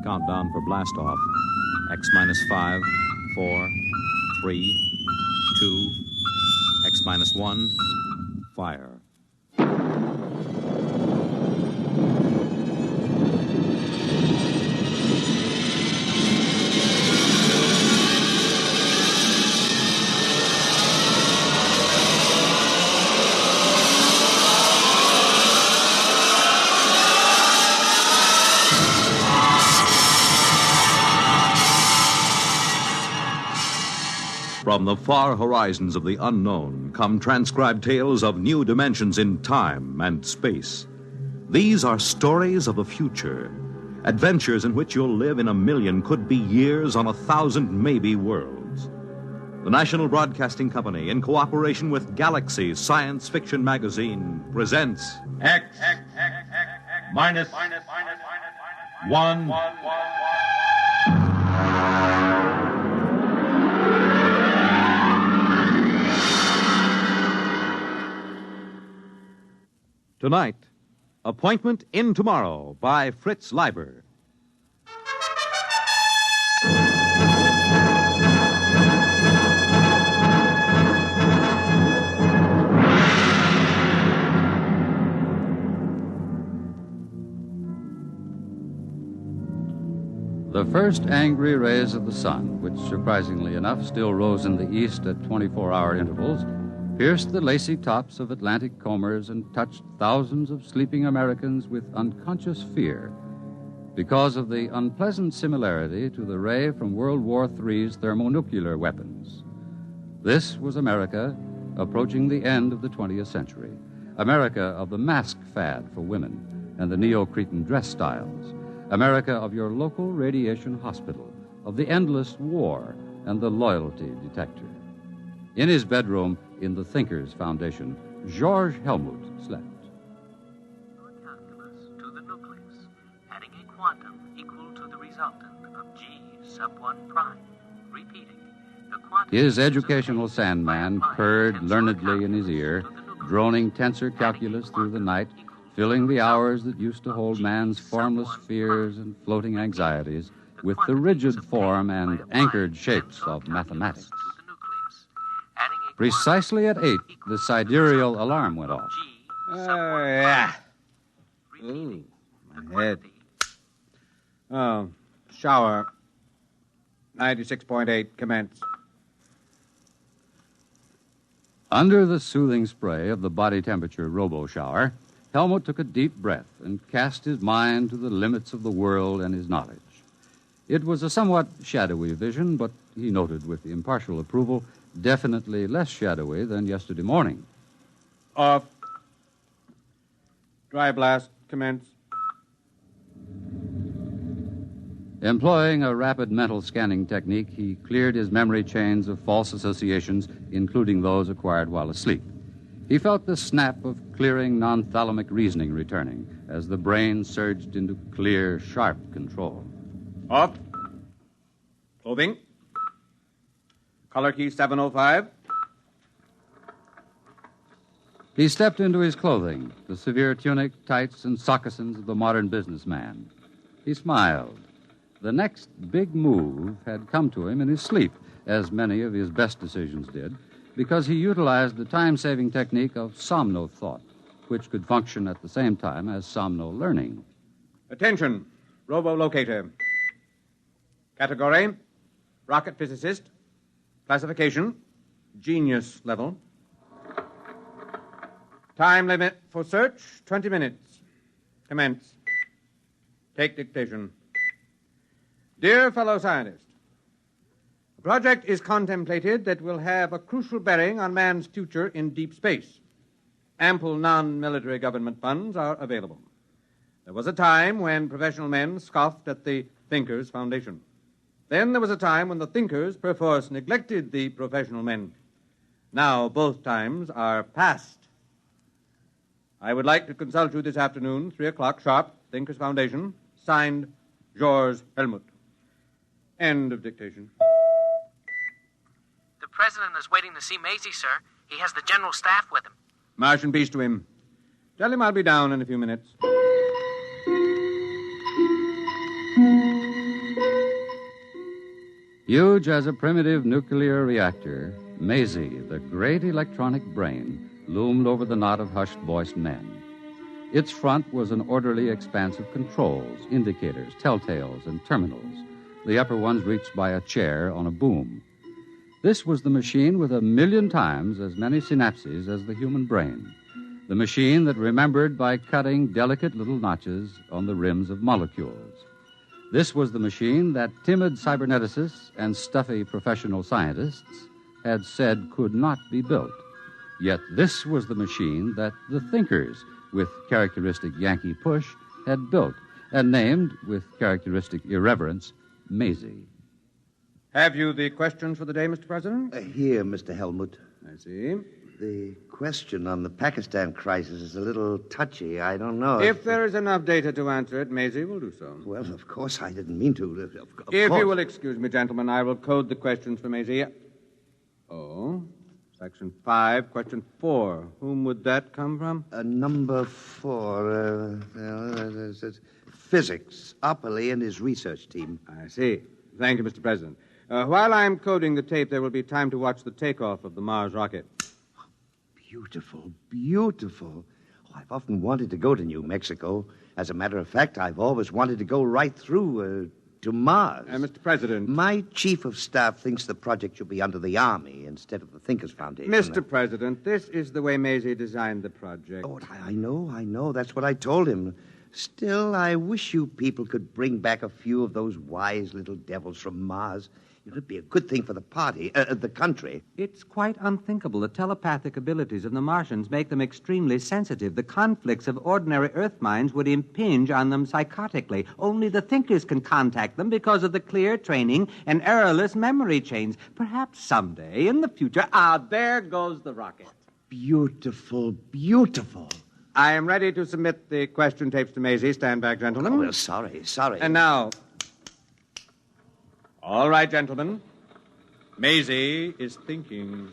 Countdown for blast off. X minus 5, 4, 3, 2, X minus 1, fire. From the far horizons of the unknown come transcribed tales of new dimensions in time and space. These are stories of the future, adventures in which you'll live in a million, could be years, on 1,000 maybe worlds. The National Broadcasting Company, in cooperation with Galaxy Science Fiction Magazine, presents X minus 1. Tonight, Appointment in Tomorrow by Fritz Leiber. The first angry rays of the sun, which surprisingly enough still rose in the east at 24-hour intervals, pierced the lacy tops of Atlantic combers and touched thousands of sleeping Americans with unconscious fear because of the unpleasant similarity to the ray from World War III's thermonuclear weapons. This was America approaching the end of the 20th century, America of the mask fad for women and the Neo-Cretan dress styles, America of your local radiation hospital, of the endless war and the loyalty detector. In his bedroom in the Thinkers Foundation, George Helmut slept. Calculus to the nucleus, adding a quantum equal to the resultant of G sub 1 prime. Repeating, the quantum... His educational sandman purred learnedly in his ear, droning tensor calculus through the night, filling the hours that used to hold man's formless fears and floating anxieties with the rigid form and anchored shapes of mathematics. Precisely at 8, the sidereal alarm went off. Yeah. Ooh, my head. Oh, shower. 96.8, commence. Under the soothing spray of the body temperature robo-shower, Helmut took a deep breath and cast his mind to the limits of the world and his knowledge. It was a somewhat shadowy vision, but he noted with impartial approval, definitely less shadowy than yesterday morning. Off. Dry blast, commence. Employing a rapid mental scanning technique, he cleared his memory chains of false associations, including those acquired while asleep. He felt the snap of clearing non-thalamic reasoning returning as the brain surged into clear, sharp control. Off. Clothing. Color key 705. He stepped into his clothing, the severe tunic, tights, and sockasins of the modern businessman. He smiled. The next big move had come to him in his sleep, as many of his best decisions did, because he utilized the time-saving technique of somno-thought, which could function at the same time as somno-learning. Attention, robo-locator. Category, rocket physicist. Classification, genius level. Time limit for search, 20 minutes. Commence. Take dictation. Dear fellow scientist, a project is contemplated that will have a crucial bearing on man's future in deep space. Ample non-military government funds are available. There was a time when professional men scoffed at the Thinkers Foundation. Then there was a time when the thinkers perforce neglected the professional men. Now both times are past. I would like to consult you this afternoon, 3 o'clock sharp, Thinkers Foundation, signed George Helmut. End of dictation. The president is waiting to see Maisie, sir. He has the general staff with him. March and peace to him. Tell him I'll be down in a few minutes. Huge as a primitive nuclear reactor, Maisie, the great electronic brain, loomed over the knot of hushed-voiced men. Its front was an orderly expanse of controls, indicators, telltales, and terminals, the upper ones reached by a chair on a boom. This was the machine with 1,000,000 times as many synapses as the human brain, the machine that remembered by cutting delicate little notches on the rims of molecules. This was the machine that timid cyberneticists and stuffy professional scientists had said could not be built. Yet this was the machine that the thinkers, with characteristic Yankee push, had built and named, with characteristic irreverence, Maisie. Have you the questions for the day, Mr. President? Here, Mr. Helmut. I see. The question on the Pakistan crisis is a little touchy. I don't know. If there is enough data to answer it, Maisie will do so. Well, of course, I didn't mean to. Of If course. you will excuse me, gentlemen, I will code the questions for Maisie. Oh, Section 5, Question 4. Whom would that come from? Number 4. Physics. Opperly and his research team. I see. Thank you, Mr. President. While I'm coding the tape, there will be time to watch the takeoff of the Mars rocket. Beautiful, beautiful. Oh, I've often wanted to go to New Mexico. As a matter of fact, I've always wanted to go right through to Mars. Mr. President. My chief of staff thinks the project should be under the Army instead of the Thinkers Foundation. Mr. President, this is the way Maisie designed the project. Oh, I know. That's what I told him. Still, I wish you people could bring back a few of those wise little devils from Mars. It would be a good thing for the party, the country. It's quite unthinkable. The telepathic abilities of the Martians make them extremely sensitive. The conflicts of ordinary Earth minds would impinge on them psychotically. Only the thinkers can contact them because of the clear training and errorless memory chains. Perhaps someday, in the future... there goes the rocket. Beautiful, beautiful. I am ready to submit the question tapes to Maisie. Stand back, gentlemen. Oh, well, sorry. And now... All right, gentlemen. Maisie is thinking.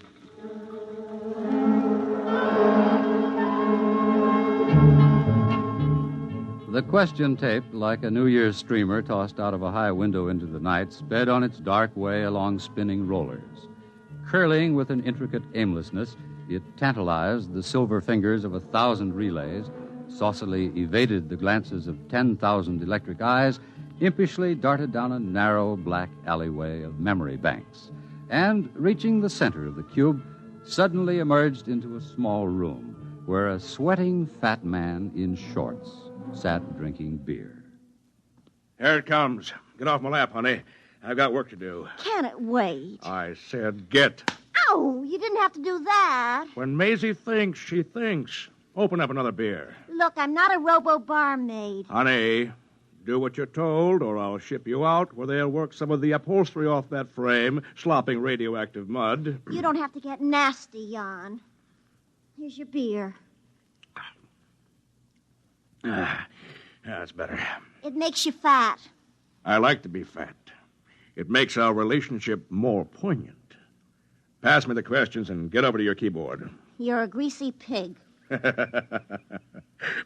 The question tape, like a New Year's streamer tossed out of a high window into the night, sped on its dark way along spinning rollers. Curling with an intricate aimlessness, it tantalized the silver fingers of 1,000 relays, saucily evaded the glances of 10,000 electric eyes, impishly darted down a narrow black alleyway of memory banks, and, reaching the center of the cube, suddenly emerged into a small room where a sweating fat man in shorts sat drinking beer. Here it comes. Get off my lap, honey. I've got work to do. Can it wait? I said get. Ow, you didn't have to do that. When Maisie thinks, she thinks. Open up another beer. Look, I'm not a robo-barmaid. Honey, do what you're told, or I'll ship you out where they'll work some of the upholstery off that frame, slopping radioactive mud. You don't have to get nasty, Jan. Here's your beer. That's better. It makes you fat. I like to be fat. It makes our relationship more poignant. Pass me the questions and get over to your keyboard. You're a greasy pig.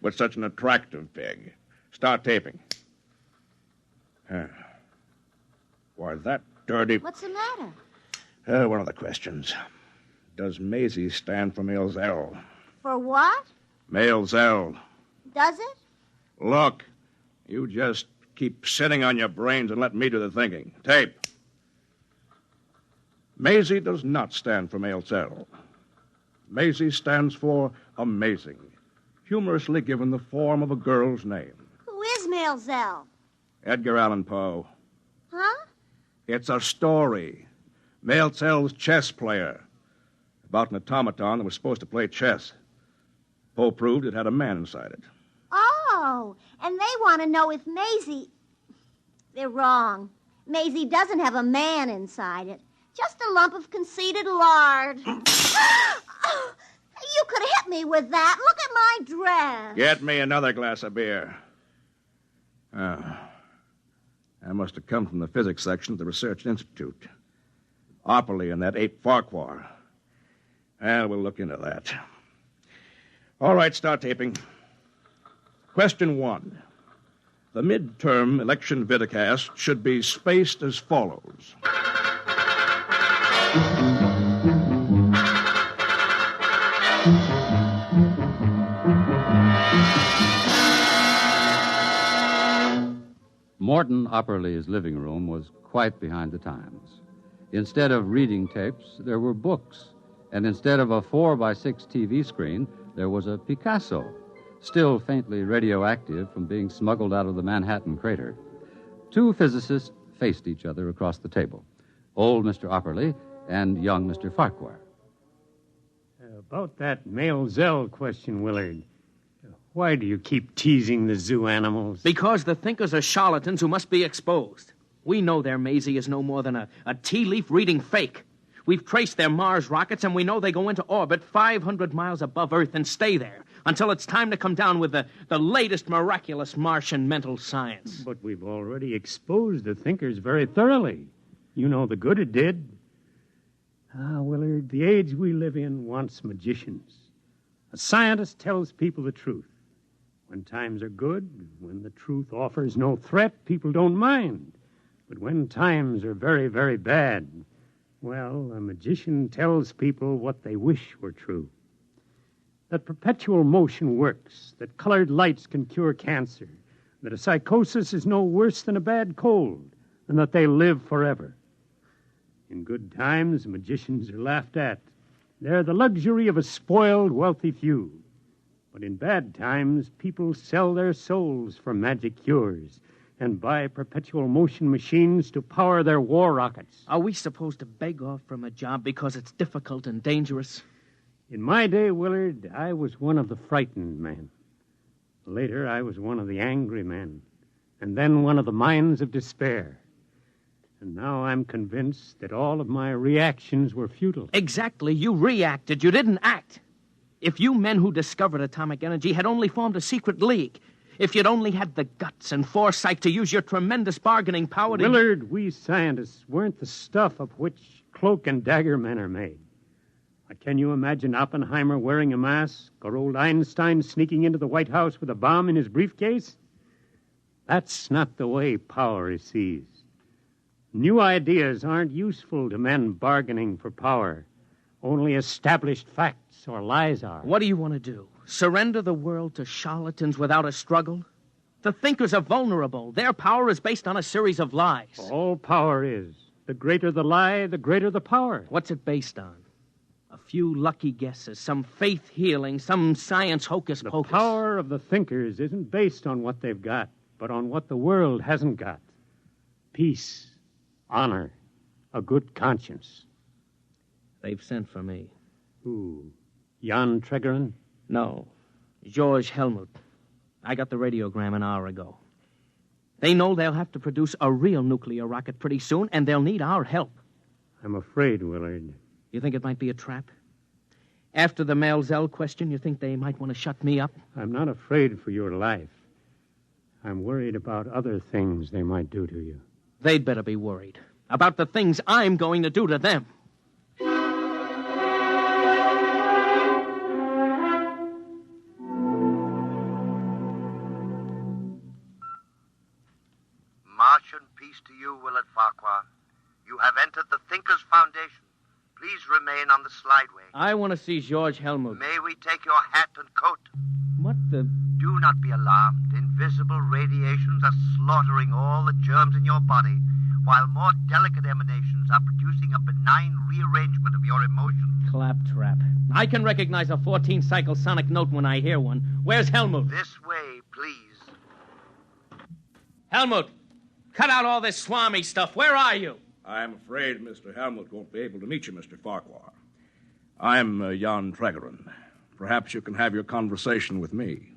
But such an attractive pig. Start taping. Why, that dirty... What's the matter? One of the questions. Does Maisie stand for male Zell? For what? Male Zell. Does it? Look, you just keep sitting on your brains and let me do the thinking. Tape. Maisie does not stand for male Zell. Maisie stands for amazing, humorously given the form of a girl's name. Who is Maelzel? Edgar Allan Poe. Huh? It's a story. Maelzel's chess player. About an automaton that was supposed to play chess. Poe proved it had a man inside it. Oh, and they want to know if Maisie... They're wrong. Maisie doesn't have a man inside it. Just a lump of conceited lard. You could have hit me with that. Look at my dress. Get me another glass of beer. That must have come from the physics section of the Research Institute. Opperly and that ape Farquhar. Well, we'll look into that. All right, start taping. Question 1. The midterm election vidcast should be spaced as follows. Morton Opperly's living room was quite behind the times. Instead of reading tapes, there were books. And instead of a 4x6 TV screen, there was a Picasso, still faintly radioactive from being smuggled out of the Manhattan crater. Two physicists faced each other across the table, old Mr. Opperly and young Mr. Farquhar. About that male Zell question, Willard. Why do you keep teasing the zoo animals? Because the thinkers are charlatans who must be exposed. We know their Maisie is no more than a tea leaf reading fake. We've traced their Mars rockets, and we know they go into orbit 500 miles above Earth and stay there until it's time to come down with the latest miraculous Martian mental science. But we've already exposed the thinkers very thoroughly. You know the good it did. Willard, the age we live in wants magicians. A scientist tells people the truth. When times are good, when the truth offers no threat, people don't mind. But when times are very, very bad, well, a magician tells people what they wish were true. That perpetual motion works, that colored lights can cure cancer, that a psychosis is no worse than a bad cold, and that they live forever. In good times, magicians are laughed at. They're the luxury of a spoiled, wealthy few. But in bad times, people sell their souls for magic cures and buy perpetual motion machines to power their war rockets. Are we supposed to beg off from a job because it's difficult and dangerous? In my day, Willard, I was one of the frightened men. Later, I was one of the angry men. And then one of the minds of despair. And now I'm convinced that all of my reactions were futile. Exactly. You reacted. You didn't act. If you men who discovered atomic energy had only formed a secret league, if you'd only had the guts and foresight to use your tremendous bargaining power to... Willard, we scientists weren't the stuff of which cloak and dagger men are made. Can you imagine Oppenheimer wearing a mask or old Einstein sneaking into the White House with a bomb in his briefcase? That's not the way power is seized. New ideas aren't useful to men bargaining for power. Only established facts or lies are. What do you want to do? Surrender the world to charlatans without a struggle? The thinkers are vulnerable. Their power is based on a series of lies. All power is. The greater the lie, the greater the power. What's it based on? A few lucky guesses, some faith healing, some science hocus pocus. The power of the thinkers isn't based on what they've got, but on what the world hasn't got. Peace, honor, a good conscience. They've sent for me. Who? Jan Tregerin? No. George Helmut. I got the radiogram an hour ago. They know they'll have to produce a real nuclear rocket pretty soon, and they'll need our help. I'm afraid, Willard. You think it might be a trap? After the Mel Zell question, you think they might want to shut me up? I'm not afraid for your life. I'm worried about other things they might do to you. They'd better be worried about the things I'm going to do to them. Martian peace to you, Willard Farquhar. You have entered the Thinkers' Foundation. Please remain on the slideway. I want to see George Helmut. May we take your hat and coat? What the... Do not be alarmed. Invisible radiations are slaughtering all the germs in your body, while more delicate emanations are producing a benign rearrangement of your emotions. Claptrap. I can recognize a 14-cycle sonic note when I hear one. Where's Helmut? This way, please. Helmut, cut out all this swami stuff. Where are you? I'm afraid Mr. Helmut won't be able to meet you, Mr. Farquhar. I'm Jan Tregerin. Perhaps you can have your conversation with me.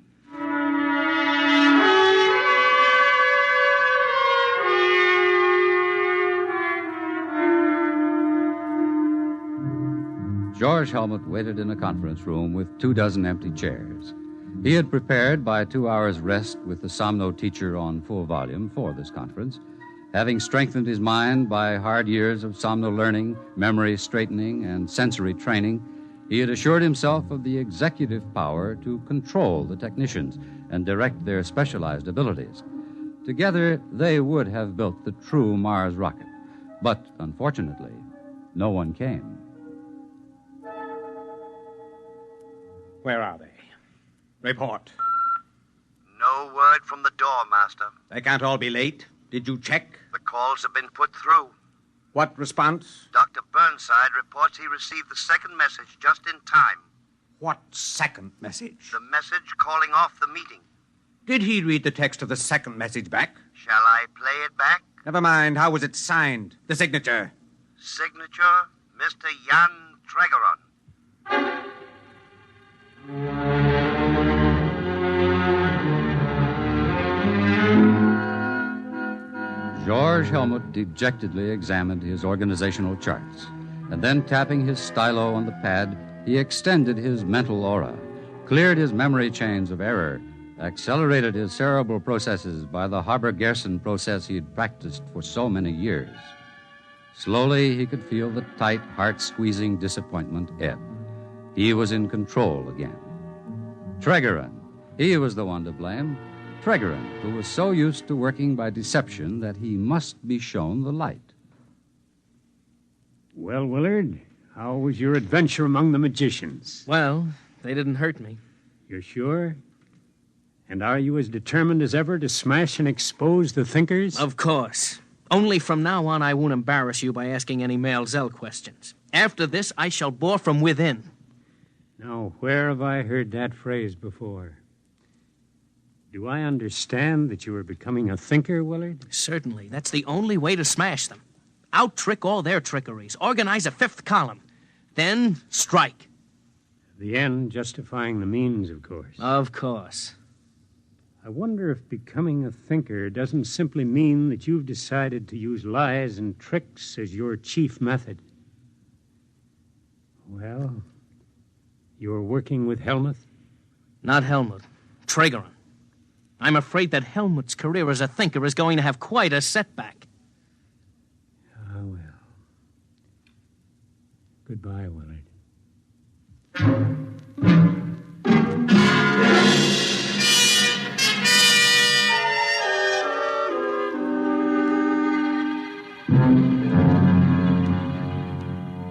George Helmut waited in a conference room with 24 empty chairs. He had prepared by 2 hours' rest with the Somno teacher on full volume for this conference, having strengthened his mind by hard years of Somno learning, memory straightening, and sensory training. He had assured himself of the executive power to control the technicians and direct their specialized abilities. Together, they would have built the true Mars rocket. But, unfortunately, No one came. Where are they? Report. No word from the door, Master. They can't all be late. Did you check? The calls have been put through. What response? Dr. Burnside reports he received the second message just in time. What second message? The message calling off the meeting. Did he read the text of the second message back? Shall I play it back? Never mind. How was it signed? The signature? Signature, Mr. Jan Tregeron. George Helmut dejectedly examined his organizational charts, and then tapping his stylo on the pad, he extended his mental aura, cleared his memory chains of error, accelerated his cerebral processes by the Haber-Gerson process he had practiced for so many years. Slowly, he could feel the tight, heart-squeezing disappointment ebb. He was in control again. Tregeron, he was the one to blame. Tregeron, who was so used to working by deception that he must be shown the light. Well, Willard, how was your adventure among the magicians? Well, they didn't hurt me. You're sure? And are you as determined as ever to smash and expose the thinkers? Of course. Only from now on I won't embarrass you by asking any Male Zell questions. After this, I shall bore from within. Now, where have I heard that phrase before? Do I understand that you are becoming a thinker, Willard? Certainly. That's the only way to smash them. Out-trick all their trickeries. Organize a fifth column. Then strike. The end justifying the means, of course. Of course. I wonder if becoming a thinker doesn't simply mean that you've decided to use lies and tricks as your chief method. Well, you're working with Helmut? Not Helmut. Tregeron. I'm afraid that Helmut's career as a thinker is going to have quite a setback. Ah, well. Goodbye, Willard.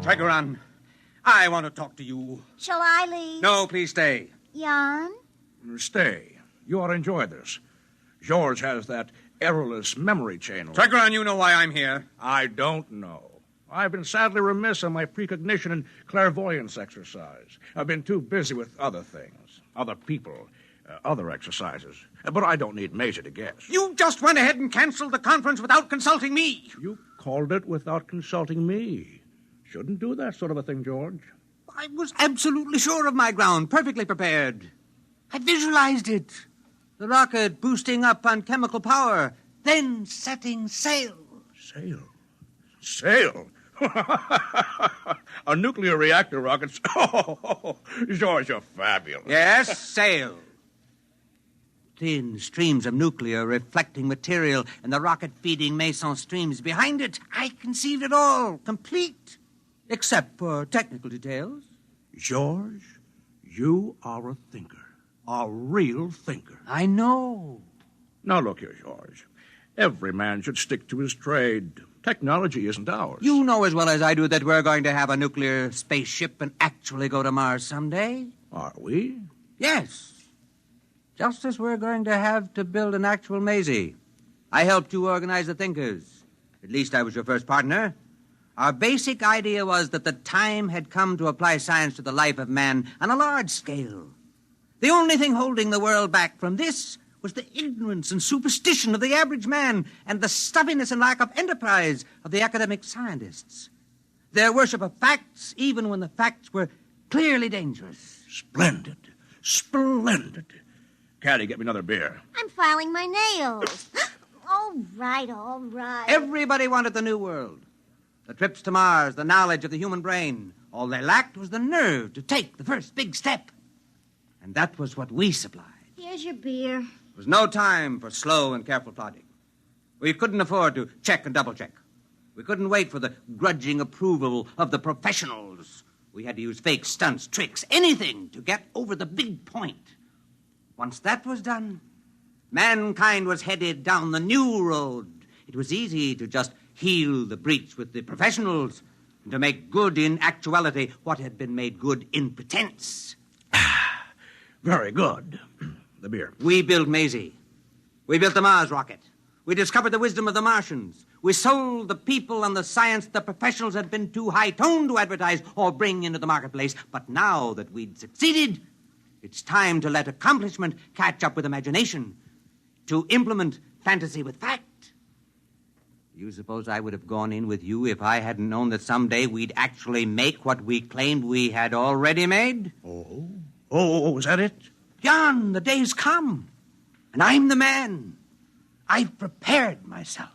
Tregeron, I want to talk to you. Shall I leave? No, please stay. Jan? Stay. You ought to enjoy this. George has that errorless memory chain. Tregeron, you know why I'm here. I don't know. I've been sadly remiss on my precognition and clairvoyance exercise. I've been too busy with other things, other people, other exercises. But I don't need Maisie to guess. You just went ahead and canceled the conference without consulting me. You called it without consulting me. Shouldn't do that sort of a thing, George. I was absolutely sure of my ground, perfectly prepared. I visualized it. The rocket boosting up on chemical power, then setting sail. Sail? Sail? A nuclear reactor rocket. Oh, George, you're fabulous. Yes, sail. Thin streams of nuclear reflecting material and the rocket feeding meson streams behind it. I conceived it all, complete, except for technical details. George, you are a thinker. A real thinker. I know. Now, look here, George. Every man should stick to his trade. Technology isn't ours. You know as well as I do that we're going to have a nuclear spaceship and actually go to Mars someday. Are we? Yes. Just as we're going to have to build an actual Maisie. I helped you organize the thinkers. At least I was your first partner. Our basic idea was that the time had come to apply science to the life of man on a large scale. The only thing holding the world back from this was the ignorance and superstition of the average man and the stubbornness and lack of enterprise of the academic scientists. Their worship of facts, even when the facts were clearly dangerous. Splendid. Splendid. Caddy, get me another beer. I'm filing my nails. All right, all right. Everybody wanted the new world. The trips to Mars, the knowledge of the human brain. All they lacked was the nerve to take the first big step. And that was what we supplied. Here's your beer. There was no time for slow and careful plodding. We couldn't afford to check and double-check. We couldn't wait for the grudging approval of the professionals. We had to use fake stunts, tricks, anything to get over the big point. Once that was done, mankind was headed down the new road. It was easy to just heal the breach with the professionals. and to make good in actuality what had been made good in pretense. Very good. The beer. We built Maisie. We built the Mars rocket. We discovered the wisdom of the Martians. We sold the people and the science the professionals had been too high-toned to advertise or bring into the marketplace. But now that we'd succeeded, it's time to let accomplishment catch up with imagination, to implement fantasy with fact. You suppose I would have gone in with you if I hadn't known that someday we'd actually make what we claimed we had already made? Oh, is that it? Jan, the day's come, and I'm the man. I've prepared myself.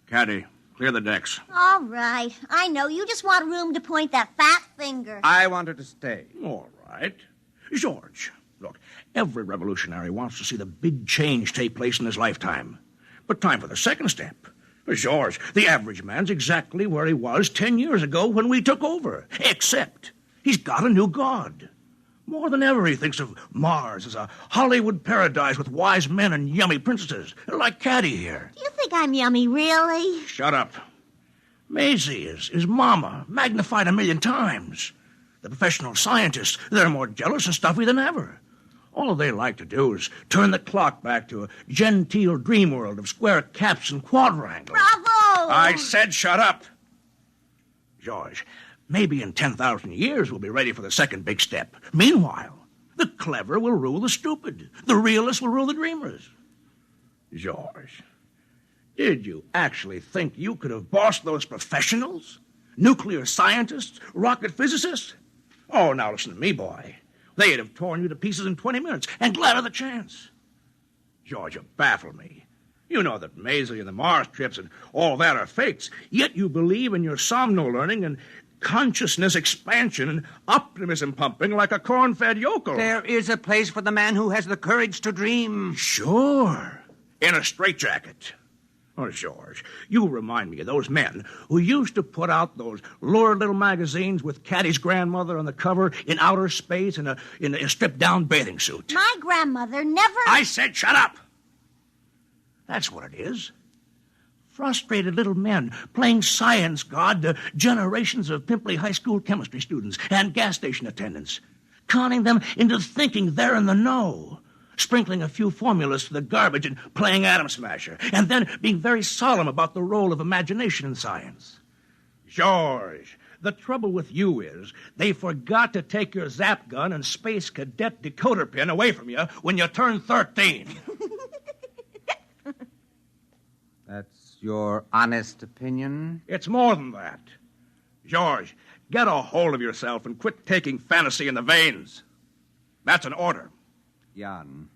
Caddy, clear the decks. All right. I know. You just want room to point that fat finger. I want her to stay. All right. George, look, every revolutionary wants to see the big change take place in his lifetime. But time for the second step. George, the average man's exactly where he was 10 years ago when we took over, except he's got a new god. More than ever, he thinks of Mars as a Hollywood paradise with wise men and yummy princesses, like Caddy here. Do you think I'm yummy, really? Shut up. Maisie is Mama, magnified 1,000,000 times. The professional scientists, they're more jealous and stuffy than ever. All they like to do is turn the clock back to a genteel dream world of square caps and quadrangles. Bravo! I said shut up. George, maybe in 10,000 years we'll be ready for the second big step. Meanwhile, the clever will rule the stupid. The realists will rule the dreamers. George, did you actually think you could have bossed those professionals? Nuclear scientists? Rocket physicists? Oh, now listen to me, boy. They'd have torn you to pieces in 20 minutes, and glad of the chance. George, you baffle me. You know that Maisie and the Mars trips and all that are fakes, yet you believe in your somno-learning and consciousness expansion and optimism pumping like a corn-fed yokel. There is a place for the man who has the courage to dream. Sure. In a straitjacket. Oh, George, you remind me of those men who used to put out those lurid little magazines with Caddy's grandmother on the cover in outer space in a stripped-down bathing suit. My grandmother never... I said shut up! That's what it is. Frustrated little men playing science god to generations of pimply high school chemistry students and gas station attendants, conning them into thinking they're in the know, sprinkling a few formulas to the garbage and playing Atom Smasher, and then being very solemn about the role of imagination in science. George, the trouble with you is they forgot to take your zap gun and space cadet decoder pin away from you when you turned 13. That's your honest opinion? It's more than that. George, get a hold of yourself and quit taking fantasy in the veins. That's an order. Jan,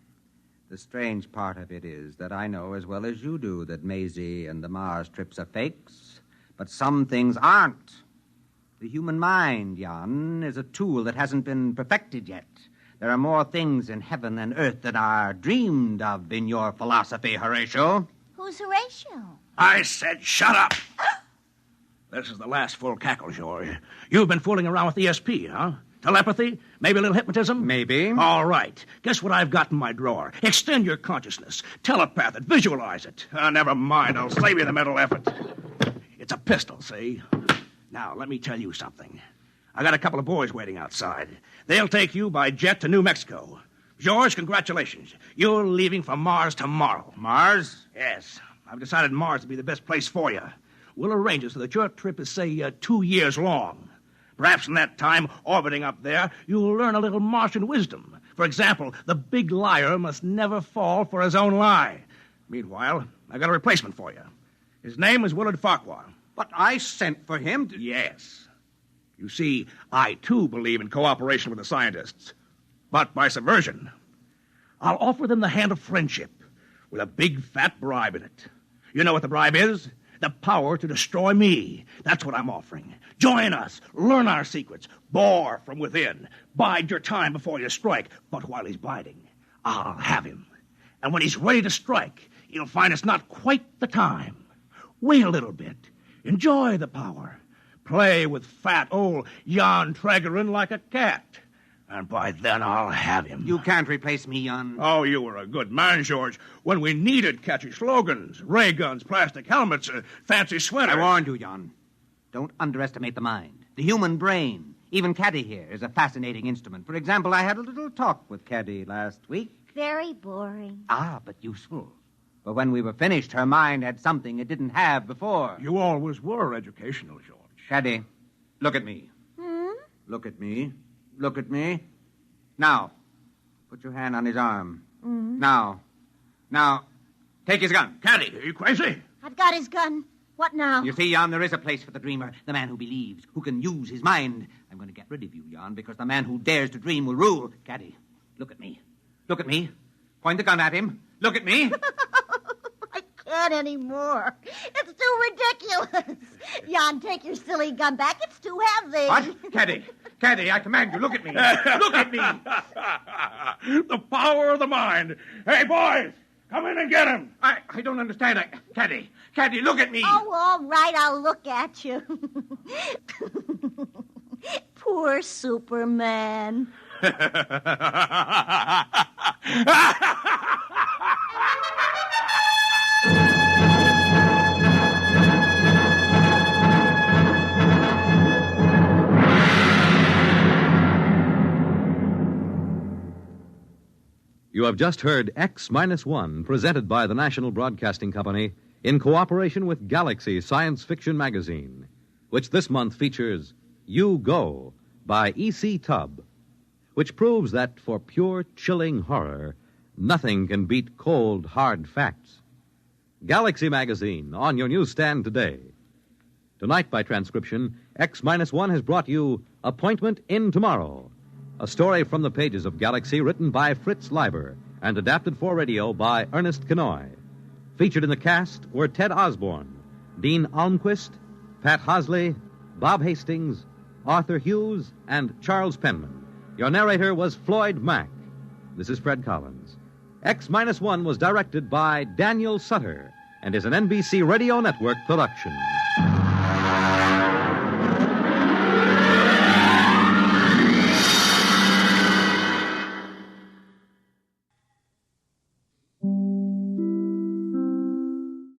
the strange part of it is that I know as well as you do that Maisie and the Mars trips are fakes, but some things aren't. The human mind, Jan, is a tool that hasn't been perfected yet. There are more things in heaven and earth than are dreamed of in your philosophy, Horatio. Who's Horatio? I said shut up. This is the last full cackle, George. You've been fooling around with ESP, huh? Telepathy? Maybe a little hypnotism? Maybe. All right. Guess what I've got in my drawer? Extend your consciousness. Telepath it. Visualize it. Never mind. I'll save you the mental effort. It's a pistol, see? Now, let me tell you something. I got a couple of boys waiting outside. They'll take you by jet to New Mexico. George, congratulations. You're leaving for Mars tomorrow. Mars? Yes. I've decided Mars to be the best place for you. We'll arrange it so that your trip is, say, 2 years long. Perhaps in that time, orbiting up there, you'll learn a little Martian wisdom. For example, the big liar must never fall for his own lie. Meanwhile, I got a replacement for you. His name is Willard Farquhar. But I sent for him to... Yes. You see, I, too, believe in cooperation with the scientists. But by subversion. I'll offer them the hand of friendship with a big, fat bribe in it. You know what the bribe is? The power to destroy me. That's what I'm offering. Join us. Learn our secrets. Bore from within. Bide your time before you strike. But while he's biding, I'll have him. And when he's ready to strike, you'll find it's not quite the time. Wait a little bit. Enjoy the power. Play with fat old Jan Tregerin like a cat. And by then I'll have him. You can't replace me, Jan. Oh, you were a good man, George, when we needed catchy slogans, ray guns, plastic helmets, fancy sweaters. I warned you, Jan. Don't underestimate the mind, the human brain. Even Caddy here is a fascinating instrument. For example, I had a little talk with Caddy last week. Very boring. Ah, but useful. But when we were finished, her mind had something it didn't have before. You always were educational, George. Caddy, look at me. Look at me. Look at me. Now, put your hand on his arm. Now, take his gun. Caddy, are you crazy? I've got his gun. What now? You see, Jan, there is a place for the dreamer, the man who believes, who can use his mind. I'm going to get rid of you, Jan, because the man who dares to dream will rule. Caddy, look at me. Look at me. Point the gun at him. Look at me. I can't anymore. It's too ridiculous. Jan, take your silly gun back. It's too heavy. What? Caddy, I command you, look at me. Look at me. The power of the mind. Hey, boys, come in and get him. I don't understand. Caddy, look at me. Oh, all right, I'll look at you. Poor Superman. You have just heard X-1, presented by the National Broadcasting Company in cooperation with Galaxy Science Fiction Magazine, which this month features You Go by E.C. Tubb, which proves that for pure, chilling horror, nothing can beat cold, hard facts. Galaxy Magazine, on your newsstand today. Tonight, by transcription, X-1 has brought you Appointment in Tomorrow, a story from the pages of Galaxy written by Fritz Leiber and adapted for radio by Ernest Kenoy. Featured in the cast were Ted Osborne, Dean Almquist, Pat Hosley, Bob Hastings, Arthur Hughes, and Charles Penman. Your narrator was Floyd Mack. This is Fred Collins. X-1 was directed by Daniel Sutter and is an NBC Radio Network production.